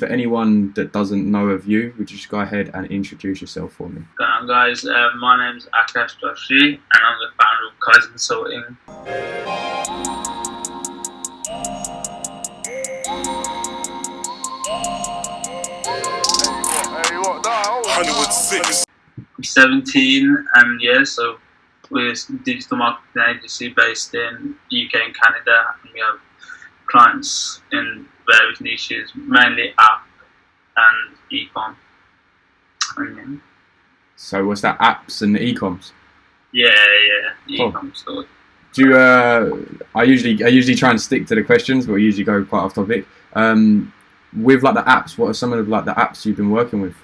for anyone that doesn't know of you, would you just go ahead and introduce yourself for me? Going on, guys. My name's Akaash, and I'm the founder of Akaash Consulting. Hollywood 6. I'm 17, and yeah, so we're a digital marketing agency based in UK and Canada, and we have clients in various niches, mainly app and e-com. So what's that, apps and e-coms? Yeah, e-com store. Do you, I usually try and stick to the questions, but we usually go quite off topic. With like the apps, what are some of like the apps you've been working with?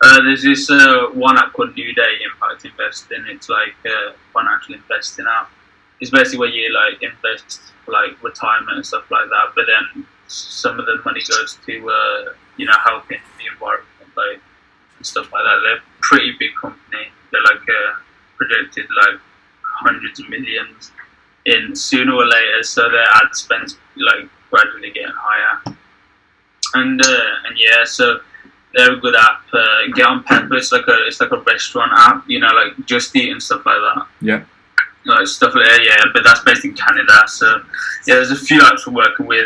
There's this one app called New Day Impact Investing. It's like a financial investing app. It's basically where you like invest for like retirement and stuff like that. But then some of the money goes to helping the environment, like and stuff like that. They're a pretty big company. They're like projected like hundreds of millions in sooner or later. So their ad spend's like gradually getting higher. And yeah, so they're a good app. Get on Pepper. It's like a restaurant app. Like Just Eat and stuff like that. Yeah. Like stuff like that, yeah, but that's based in Canada. So yeah, there's a few apps we're working with,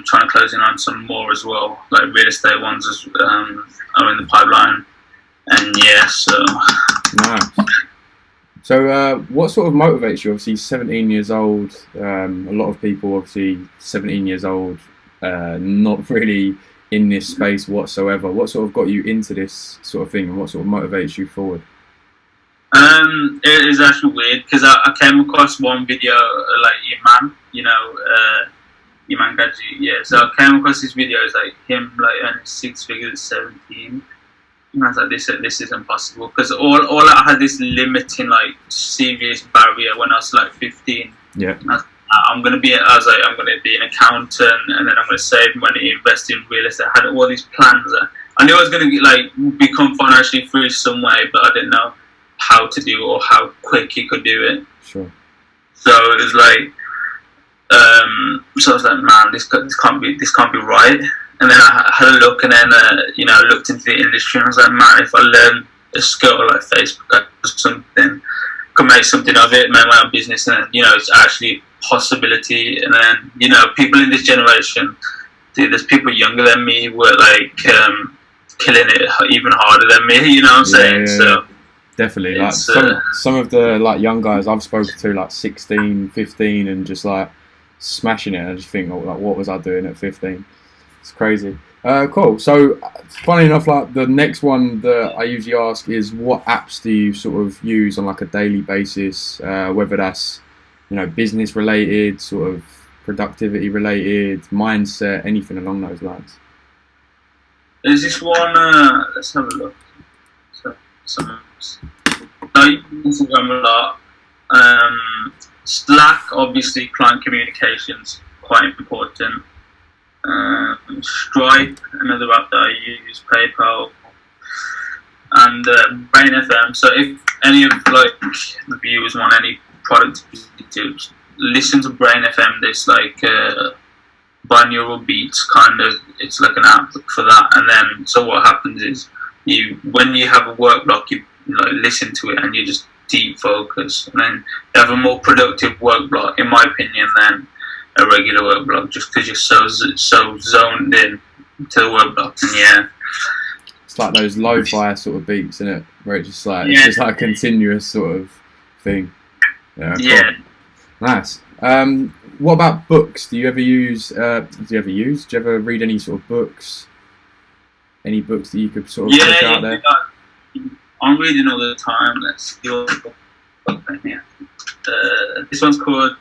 trying to close in on some more as well, like real estate ones are in the pipeline. And yeah, so nice. So what sort of motivates you? Obviously 17 years old, a lot of people obviously 17 years old, not really in this space whatsoever. What sort of got you into this sort of thing, and what sort of motivates you forward? It is actually weird because I came across one video like Iman, Iman Gaji, yeah. So I came across this video, it's like him like earning 6 figures at 17. And I was like, this is impossible, because all I had this limiting like serious barrier when I was like 15. Yeah. I'm gonna be an accountant, and then I'm gonna save money, invest in real estate. I had all these plans. I knew I was gonna become financially free some way, but I didn't know how to do it or how quick you could do it. Sure. So it was like, so I was like, man, this can't be right. And then I had a look, and then I looked into the industry, and I was like, man, if I learn a skill like Facebook or something, could make something of it, make my own business, and it's actually a possibility. And then people in this generation, dude, there's people younger than me who are like killing it even harder than me. You know what I'm saying? Yeah. So. Definitely, like some of the like young guys I've spoken to, like 16, 15, and just like smashing it. I just think, like, what was I doing at 15? It's crazy. Cool. So, funny enough, like the next one that I usually ask is, what apps do you sort of use on like a daily basis? Whether that's business related, sort of productivity related, mindset, anything along those lines. There's this one. Let's have a look. I use Instagram a lot. Slack, obviously, client communications, quite important. Stripe, another app that I use, PayPal, and Brain FM. So if any of the viewers want any product tips, listen to Brain FM. There's like binaural beats, kind of. It's like an app for that. And then, so what happens is, when you have a work block, you listen to it and you just deep focus, and then you have a more productive work block, in my opinion, than a regular work block, just because you're so zoned in to the work block. And yeah, it's like those lo-fi sort of beats, isn't it? Where it's just like it's just like a continuous sort of thing. Yeah. Cool. Yeah. Nice. What about books? Do you ever read any sort of books? Any books that you could sort of push out there? I'm reading all the time. Let's see what book here. This one's called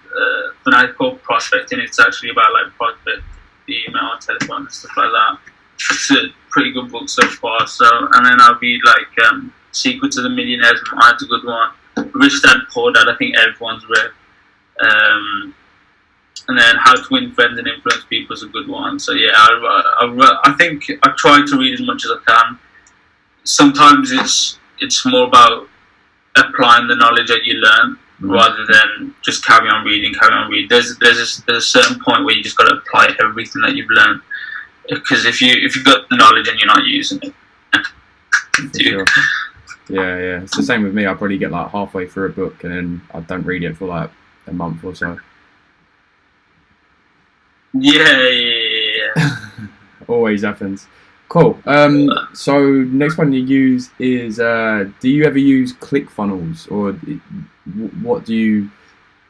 Prospecting. It's actually about like prospect, email, telephone, and stuff like that. It's a pretty good book so far. So, and then I read like Secrets of the Millionaire's Mind's a good one. Rich Dad Poor Dad, I think everyone's read. And then How to Win Friends and Influence People is a good one. So yeah, I think I try to read as much as I can. Sometimes it's more about applying the knowledge that you learn rather than just carry on reading. There's a certain point where you just got to apply everything that you've learned. Because if you've got the knowledge and you're not using it, Sure. Yeah. It's the same with me. I probably get like halfway through a book and then I don't read it for like a month or so. Yeah. Always happens. Cool. So next one you use is, do you ever use Clickfunnels, or what do you?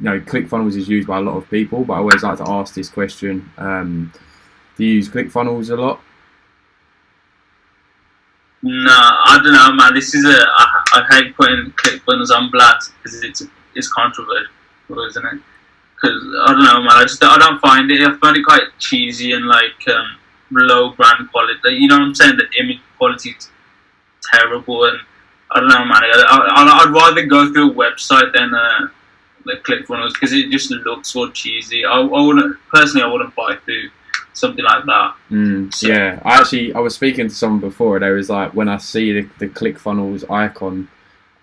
Clickfunnels is used by a lot of people, but I always like to ask this question. Do you use Clickfunnels a lot? No, I don't know, man. This is I hate putting Clickfunnels on blast because it's controversial, isn't it? Because I don't know, man. I don't find it. I find it quite cheesy and like low brand quality. You know what I'm saying? The image quality is terrible, and I don't know, man. I'd rather go through a website than the Clickfunnels because it just looks so cheesy. I wouldn't buy through something like that. So, yeah, I was speaking to someone before. They was like, when I see the Clickfunnels icon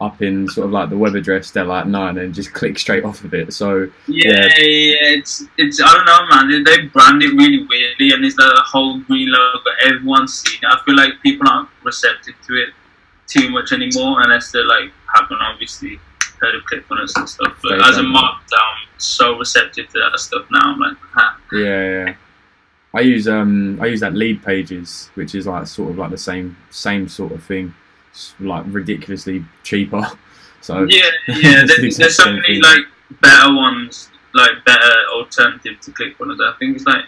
up in sort of like the web address, they're like, no, and then just click straight off of it. So yeah, it's I don't know, man. They brand it really weirdly, and it's like a whole green logo. Everyone's seen it. I feel like people aren't receptive to it too much anymore, unless they like haven't obviously heard of Clickfunnels and stuff. But as a marketer, I'm so receptive to that stuff now. I'm like, yeah. I use that Lead Pages, which is like sort of like the same sort of thing, like ridiculously cheaper. So yeah. There's so many like better ones, like better alternative to Clickfunnels. I think it's like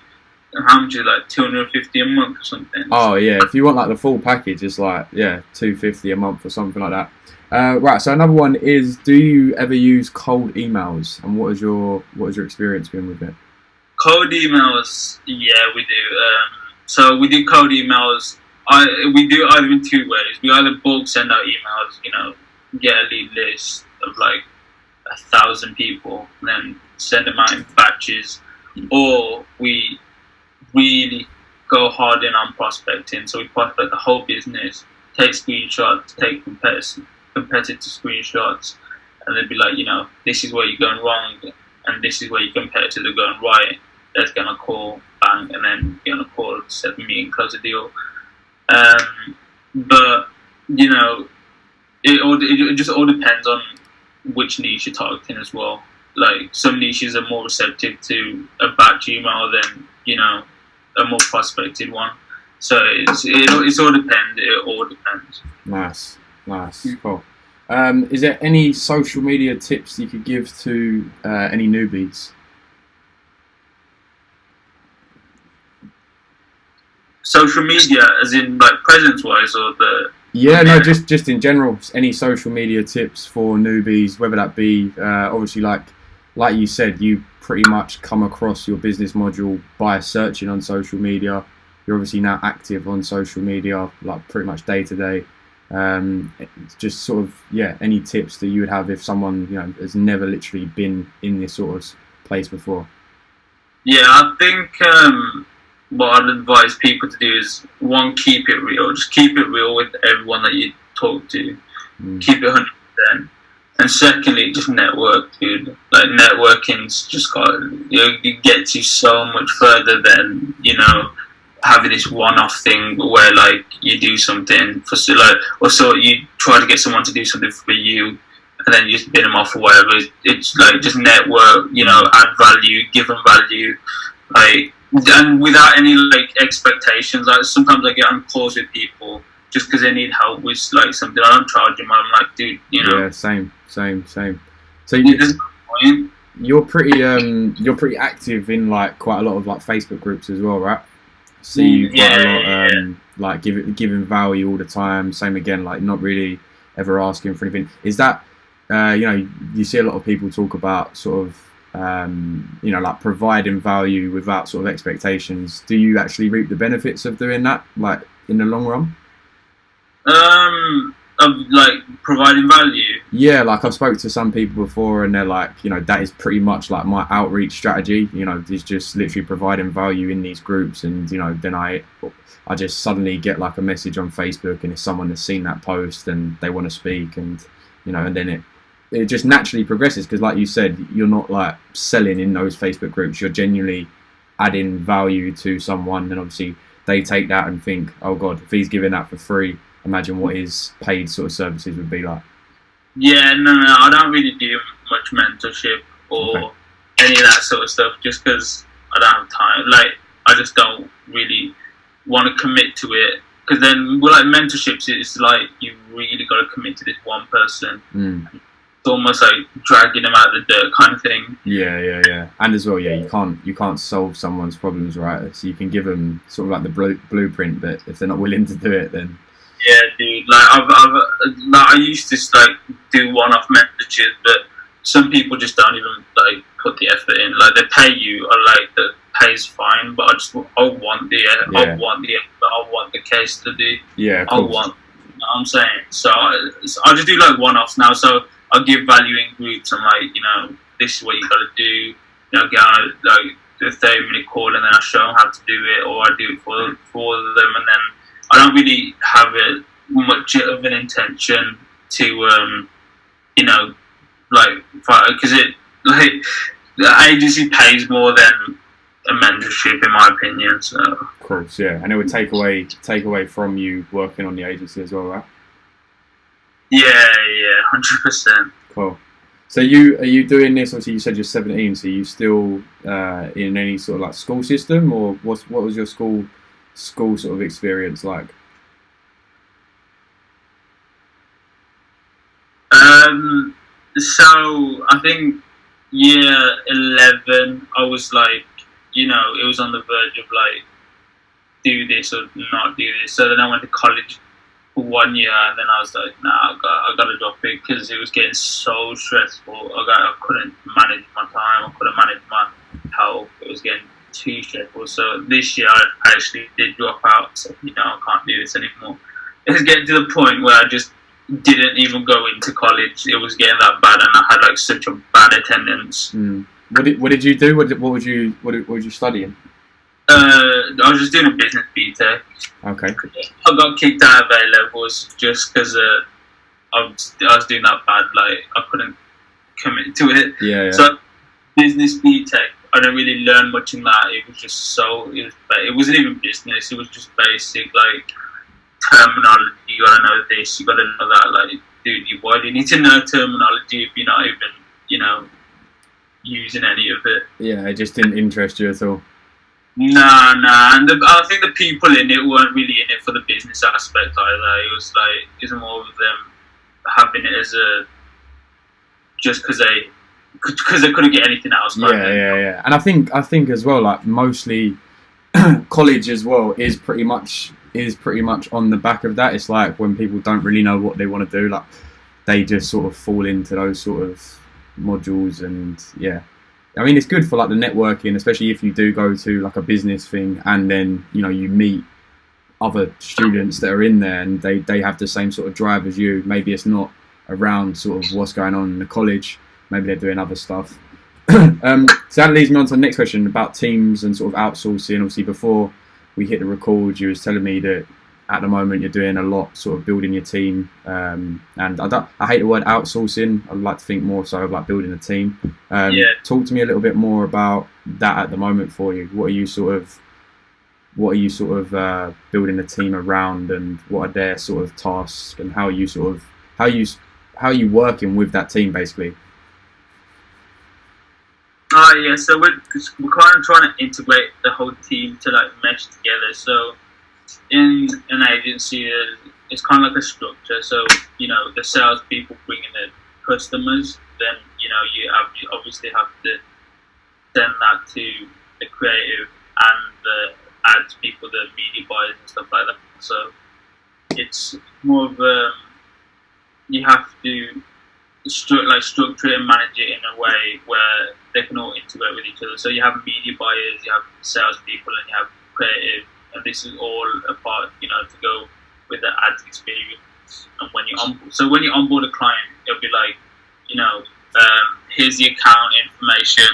how much is it, like $250 a month or something. Oh yeah, if you want like the full package, it's like $250 a month or something like that. Right. So another one is, do you ever use cold emails, and what has your experience been with it? Cold emails, yeah, we do. So we do cold emails. We do either in two ways. We either bulk send out emails, get a lead list of like 1,000 people, and then send them out in batches, or we really go hard in on prospecting. So we prospect the whole business, take screenshots, take competitive screenshots, and then be like, this is where you're going wrong, and this is where your competitors are going right. That's gonna call, bang, and then you're gonna call, set a meeting, close a deal. But it just all depends on which niche you're targeting as well. Like some niches are more receptive to a batch email than a more prospected one. So it all depends. It all depends. Nice, cool. Is there any social media tips you could give to any newbies? Social media, as in like presence-wise, or the? Yeah, no, just in general. Any social media tips for newbies, whether that be obviously like you said, you pretty much come across your business module by searching on social media. You're obviously now active on social media, like pretty much day to day. Just sort of any tips that you would have if someone has never literally been in this sort of place before? Yeah, I think what I'd advise people to do is, one, keep it real. Just keep it real with everyone that you talk to. Keep it 100%. And secondly, just network, dude. Like networking's just it gets you so much further than having this one-off thing where like you do something for or you try to get someone to do something for you, and then you just bin them off or whatever. It's like just network, add value, give them value, like, and without any like expectations. Like sometimes I get on calls with people just because they need help with like something. I don't charge them. I'm like, dude, Yeah, same. So you're pretty active in like quite a lot of like Facebook groups as well, right? See you quite a lot, like giving value all the time. Same again, like not really ever asking for anything. Is that you see a lot of people talk about sort of like providing value without sort of expectations. Do you actually reap the benefits of doing that, like in the long run? Of like providing value. Yeah, like I've spoke to some people before, and they're like, that is pretty much like my outreach strategy. Is just literally providing value in these groups, and then I just suddenly get like a message on Facebook, and if someone has seen that post and they want to speak, and and then it just naturally progresses, because like you said, you're not like selling in those Facebook groups. You're genuinely adding value to someone, and obviously they take that and think, oh God, if he's giving that for free, imagine what his paid sort of services would be like. Yeah, no, I don't really do much mentorship or any of that sort of stuff, just because I don't have time. Like, I just don't really want to commit to it, because then, well, like mentorships, it's like you really got to commit to this one person. It's almost like dragging them out of the dirt kind of thing. Yeah. And as well, you can't solve someone's problems, right? So you can give them sort of like the blueprint, but if they're not willing to do it, then yeah, dude. Like I used to like do one-off mentorships, but some people just don't even like put the effort in. Like they pay you, or like the pay's fine, but I want the case study. Yeah, I want. You know what I'm saying? So I just do like one-offs now. So I give value in groups. I'm like, this is what you got to do. Get on like do a 30-minute call, and then I show them how to do it, or I do it for them, and then I don't really have much of an intention to, because the agency pays more than a mentorship, in my opinion. So of course, yeah, and it would take away from you working on the agency as well, right? Yeah, 100%. Cool. So are you doing this? Obviously, you said you're 17. So you still in any sort of like school system, or what was your school sort of experience like? So I think year 11, I was like, it was on the verge of like, do this or not do this. So then I went to college for 1 year, and then I was like, nah, I got to drop it, because it was getting so stressful. I couldn't manage my time. I couldn't manage my health. It was getting too stressful. So this year I actually did drop out. So, I can't do this anymore. It was getting to the point where I just didn't even go into college. It was getting that bad, and I had like such a bad attendance. What did you do? What was you studying? I was just doing a business BTEC. Okay. I got kicked out of A levels just because I was doing that bad. Like I couldn't commit to it. Yeah. So business BTEC, I didn't really learn much in that. It was just it wasn't even business. It was just basic like terminology. You gotta know this. You gotta know that. Like, dude, why do you need to know terminology if you're not even using any of it? Yeah, it just didn't interest you at all. Nah, and I think the people in it weren't really in it for the business aspect either. It was more of them having it as just because they couldn't get anything else. Yeah. And I think as well, like mostly college as well is pretty much on the back of that. It's like when people don't really know what they want to do, like they just sort of fall into those sort of modules, and yeah. I mean, it's good for like the networking, especially if you do go to like a business thing, and then you meet other students that are in there, and they have the same sort of drive as you. Maybe it's not around sort of what's going on in the college. Maybe they're doing other stuff. So that leads me on to the next question about teams and sort of outsourcing. Obviously, before we hit the record, you was telling me that at the moment you're doing a lot sort of building your team, and I hate the word outsourcing. I'd like to think more so of like building a team. Talk to me a little bit more about that at the moment for you. What are you sort of building a team around, and what are their sort of tasks, and how are you working with that team basically? So we're kind of trying to integrate the whole team to like mesh together. So in an agency, it's kind of like a structure. So the salespeople bring in the customers, then you obviously have to send that to the creative and the ads people, the media buyers and stuff like that. So it's more of you have to structure it and manage it in a way where they can all integrate with each other. So you have media buyers, you have salespeople, and you have creative, and this is all a part, to go with the ads experience. And when you onboard a client, it'll be like, here's the account information,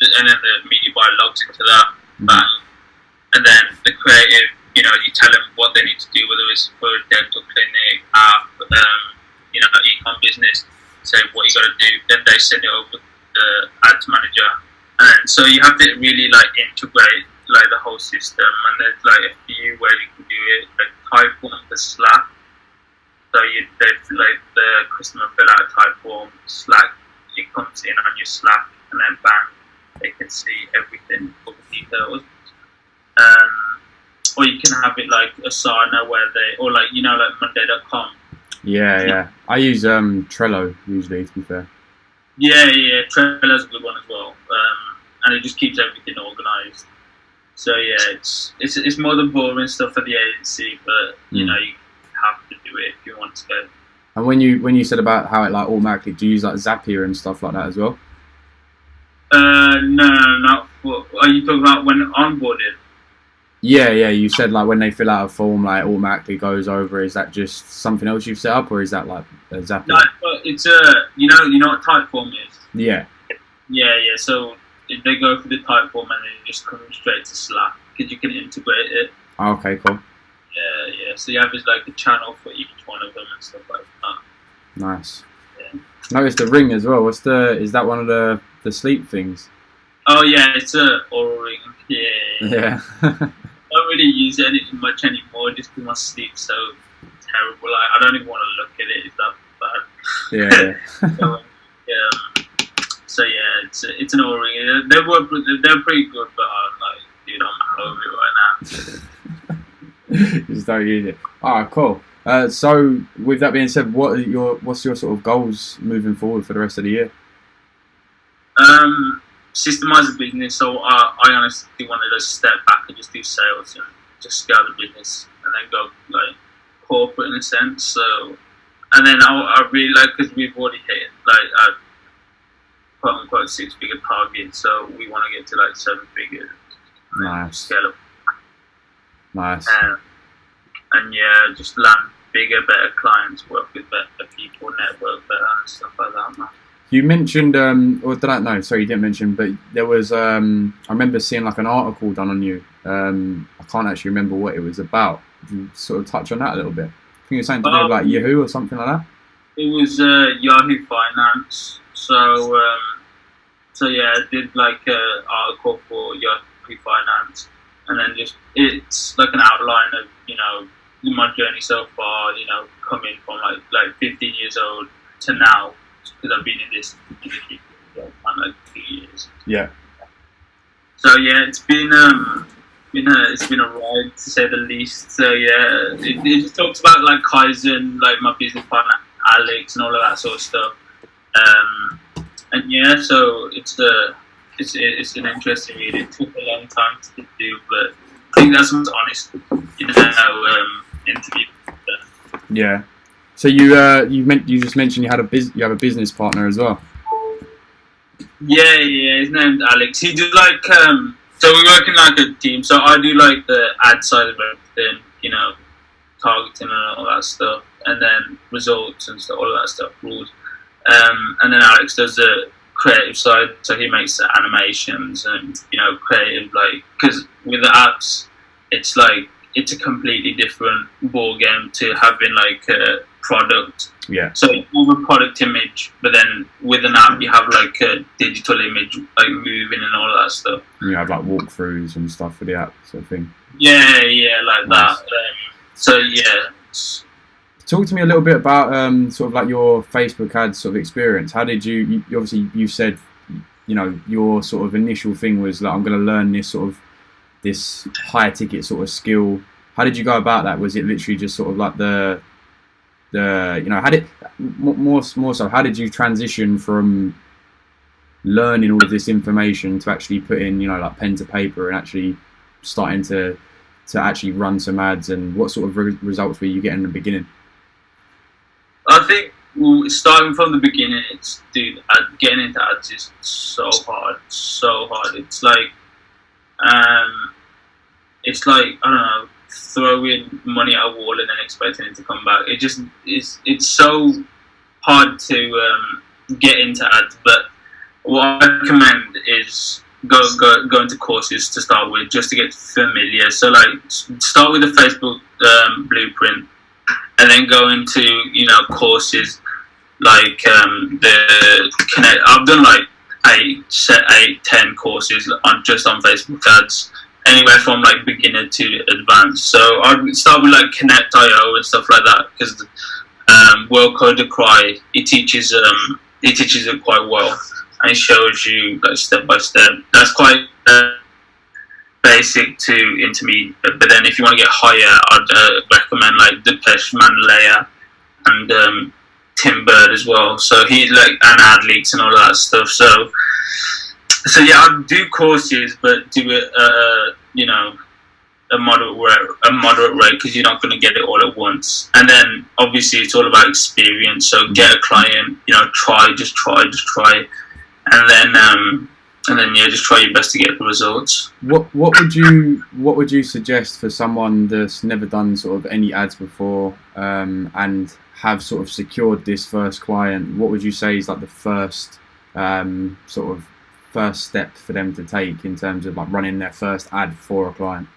and then the media buyer logs into that, and then the creative, you tell them what they need to do, whether it's for a dental clinic, app, e-com business, say what you got to do. Then they send it over to the ads manager, and so you have to really like integrate like the whole system. And there's like a few where you can do it. Like Typeform for Slack. So the customer fill out a Typeform, Slack, it comes in on your Slack, and then bang, they can see everything, all the details. Or you can have it like Asana or like Monday.com. Yeah. I use Trello usually, to be fair. Yeah, Trello's a good one as well. And it just keeps everything organised. So yeah, it's more the boring stuff for the agency, but you have to do it if you want to go. And when you said about how it like automatically, do you use like Zapier and stuff like that as well? No, not. Are you talking about when onboarded? Yeah. You said like when they fill out a form, like automatically goes over. Is that just something else you've set up, or is that like a Zapier? No, but it's you know what Typeform is. Yeah. So they go through the Typeform and then just come straight to Slack because you can integrate it. Oh, okay, cool. Yeah. So you have like a channel for each one of them and stuff like that. Nice. Yeah. Notice the ring as well. Is that one of the sleep things? Oh yeah, it's a Oura Ring. Yeah. I don't really use it much anymore just because my sleep's so terrible. Like, I don't even want to look at it. It's that bad. Yeah. So yeah, it's an Oura Ring. They're pretty good, but I'm like, dude, I'm over it right now. Just don't use it. Alright, cool. So with that being said, what's your sort of goals moving forward for the rest of the year? Systemize the business. So I honestly wanted to step back and just do sales and just scale the business and then go like corporate in a sense. So, and then I really like, because we've already hit like a quote unquote 6-figure target. So we want to get to like 7 figures. Nice. Scale up. Nice. And yeah, just land bigger, better clients, work with better people, network better and stuff like that, man. You mentioned, or did I? No, sorry, you didn't mention, but there was, I remember seeing like an article done on you. I can't actually remember what it was about. Could you sort of touch on that a little bit? I think it was something to do with like Yahoo or something like that. It was Yahoo Finance. So yeah, I did like an article for Yahoo Finance, and then it's like an outline of my journey so far. Coming from like 15 years old to now. Because I've been in this industry for like 2 years. Yeah. So yeah, it's been a ride to say the least. So yeah, it just talks about like Kaizen, like my business partner Alex, and all of that sort of stuff. And yeah, so it's an interesting read. It took a long time to do, but I think that's what's honest, interview. Yeah. So you just mentioned you have a business partner as well. Yeah, his name's Alex. He does like so we work in like a team. So I do like the ad side of everything, targeting and all that stuff, and then results and stuff, all of that stuff, rules. And then Alex does the creative side, so he makes the animations and creative, like, because with the apps, it's like it's a completely different ball game to having like a product. Yeah. So you have a product image, but then with an app you have like a digital image, like moving and all that stuff. You have like walkthroughs and stuff for the app, sort of thing. Yeah, like nice. That. So yeah. Talk to me a little bit about sort of like your Facebook ads sort of experience. How did you obviously you said your sort of initial thing was like, I'm going to learn this higher ticket sort of skill. How did you go about that? Was it literally just sort of like how did more so how did you transition from learning all of this information to actually put in like pen to paper and actually starting to actually run some ads, and what sort of results were you getting in the beginning? I think starting from the beginning, getting into ads is so hard. It's like I don't know, throwing money at a wall and then expecting it to come back. It's so hard to get into ads. But what I recommend is go into courses to start with, just to get familiar. So like start with the Facebook blueprint, and then go into courses like the Connect. I've done like 10 courses on Facebook ads, anywhere from like beginner to advanced. So I'd start with like Connect.io and stuff like that, because World Code Cry, it teaches it quite well, and it shows you like step by step. That's quite basic to intermediate. But then if you want to get higher, I'd recommend like Depeche Manlayer and Tim Bird as well. So he's like, and AdLeaks and all that stuff. So yeah, I'd do courses, but do it a moderate rate, because you're not going to get it all at once. And then obviously it's all about experience. So get a client, try, and then yeah, just try your best to get the results. What would you suggest for someone that's never done sort of any ads before, and have sort of secured this first client? What would you say is like the first first step for them to take in terms of like running their first ad for a client?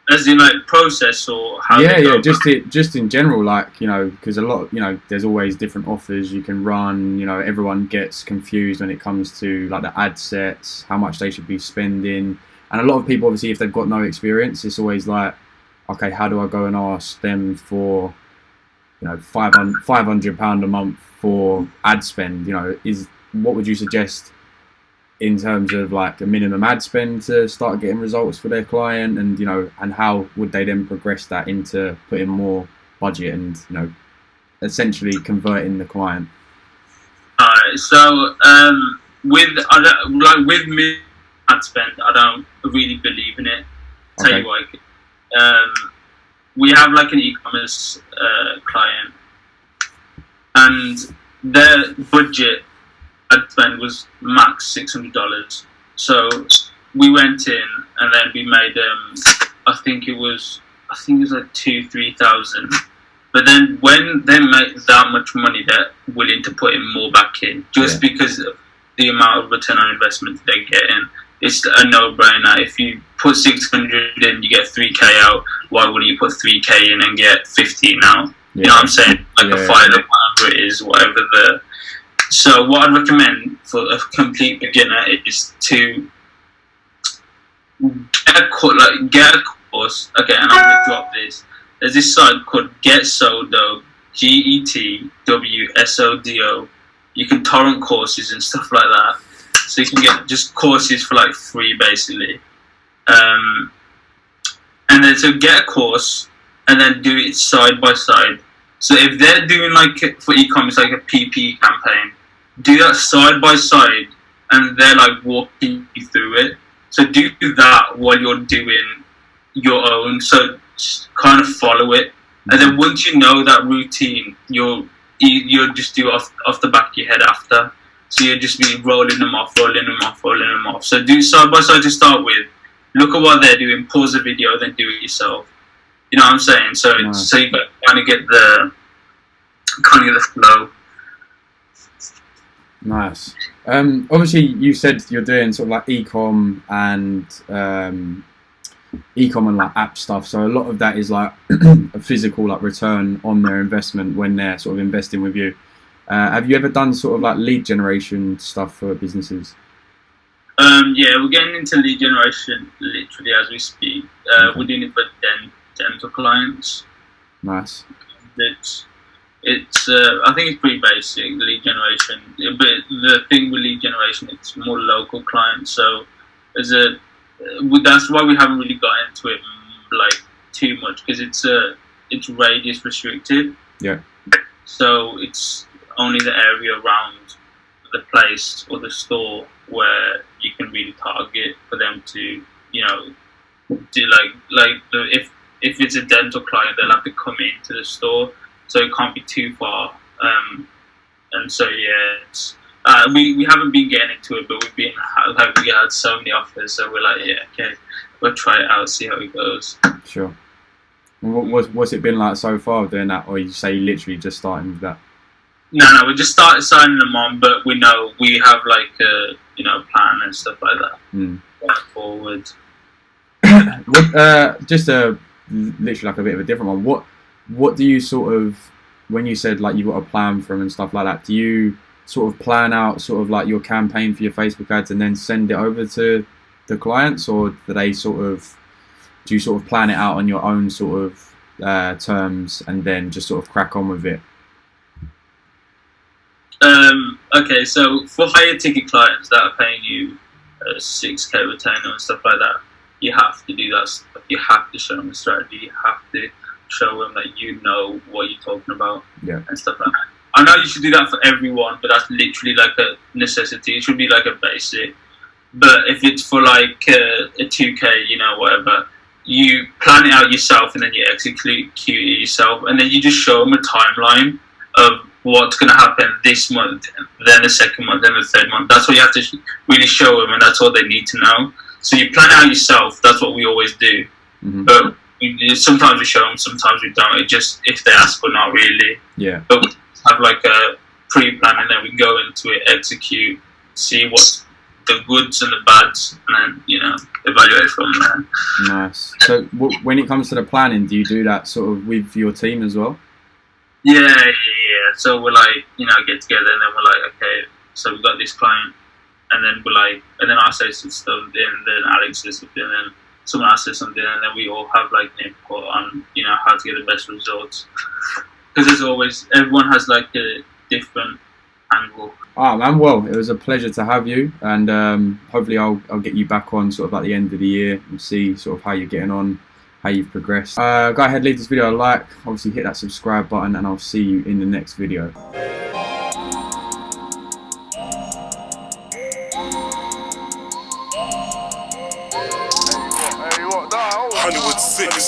As in like process, or how? Yeah, just in general, like, because a lot, there's always different offers you can run. Everyone gets confused when it comes to like the ad sets, how much they should be spending, and a lot of people, obviously, if they've got no experience, it's always like, okay, how do I go and ask them for, £500 a month for ad spend? What would you suggest in terms of like a minimum ad spend to start getting results for their client, and how would they then progress that into putting more budget and essentially converting the client? Alright, so with minimum ad spend, I don't really believe in it. Tell you what, we have like an e-commerce client, and their budget ad spend was max $600. So we went in, and then we made I think it was like 2,000-3,000. But then when they make that much money, they're willing to put in more back in, just because of the amount of return on investment they're getting. It's a no-brainer. If you put 600 in, you get 3k out. Why wouldn't you put 3k in and get 15 out? You know what I'm saying? Like a fight, whatever it is, whatever the. So what I'd recommend for a complete beginner is to get a course. Okay, and I'm gonna drop this. There's this site called GetSodo, GetWsodo. You can torrent courses and stuff like that. So you can get just courses for like free, basically. And then so get a course and then do it side by side. So if they're doing like for e-commerce like a PP campaign, do that side by side, and they're like walking you through it. So do that while you're doing your own. So just kind of follow it, and then once you know that routine, you'll just do it off the back of your head after. So you'll just be rolling them off. So do side by side to start with. Look at what they're doing. Pause the video, then do it yourself. You know what I'm saying? So so you kind of get the flow. Nice. Obviously, you said you're doing sort of like e-com and like app stuff. So a lot of that is like a physical like return on their investment when they're sort of investing with you. Have you ever done sort of like lead generation stuff for businesses? Yeah, we're getting into lead generation literally as we speak. We're doing it for dental clients. Nice. It's I think it's pretty basic, lead generation. But the thing with lead generation, it's more local clients. So that's why we haven't really got into it like too much, because it's radius restricted. Yeah. So it's only the area around the place or the store where you can really target for them to, do if it's a dental client, they'll have to come into the store, so it can't be too far. And so we haven't been getting into it, but we had so many offers, so we're like, okay, we'll try it out, see how it goes. Sure. What's it been like so far doing that, or you say literally just starting with that? No, we just started signing them on, but we know we have like a plan and stuff like that going forward. Just literally like a bit of a different one. What do you sort of, when you said like you've got a plan for them and stuff like that, do you sort of plan out sort of like your campaign for your Facebook ads and then send it over to the clients, or do you sort of plan it out on your own sort of terms and then just sort of crack on with it? Okay, so for higher ticket clients that are paying you 6K retainer and stuff like that, you have to do that stuff. You have to show them the strategy. You have to show them that you know what you're talking about, and stuff like that. I know you should do that for everyone, but that's literally like a necessity. It should be like a basic. But if it's for like a 2K, you know, whatever, you plan it out yourself and then you execute it yourself, and then you just show them a timeline of what's going to happen this month, then the second month, then the third month. That's what you have to really show them, and that's all they need to know. So you plan it out yourself. That's what we always do. But sometimes we show them, sometimes we don't. It just if they ask or not, really. Yeah. But we have like a pre-plan, and then we go into it, execute, see what's the goods and the bads, and then, you know, evaluate from there. Nice. So when it comes to the planning, do you do that sort of with your team as well? Yeah. So we're like, you know, get together, and then we're like, okay, so we've got this client, and then we're like, and then I say some stuff, and then Alex says something, and then someone else says something, and then we all have like an input on, you know, how to get the best results. Because there's always, everyone has like a different angle. Oh man, well, it was a pleasure to have you, and hopefully I'll get you back on sort of at the end of the year and see sort of how you're getting on, how you've progressed. Go ahead, leave this video a like, obviously hit that subscribe button, and I'll see you in the next video. Hollywood 6.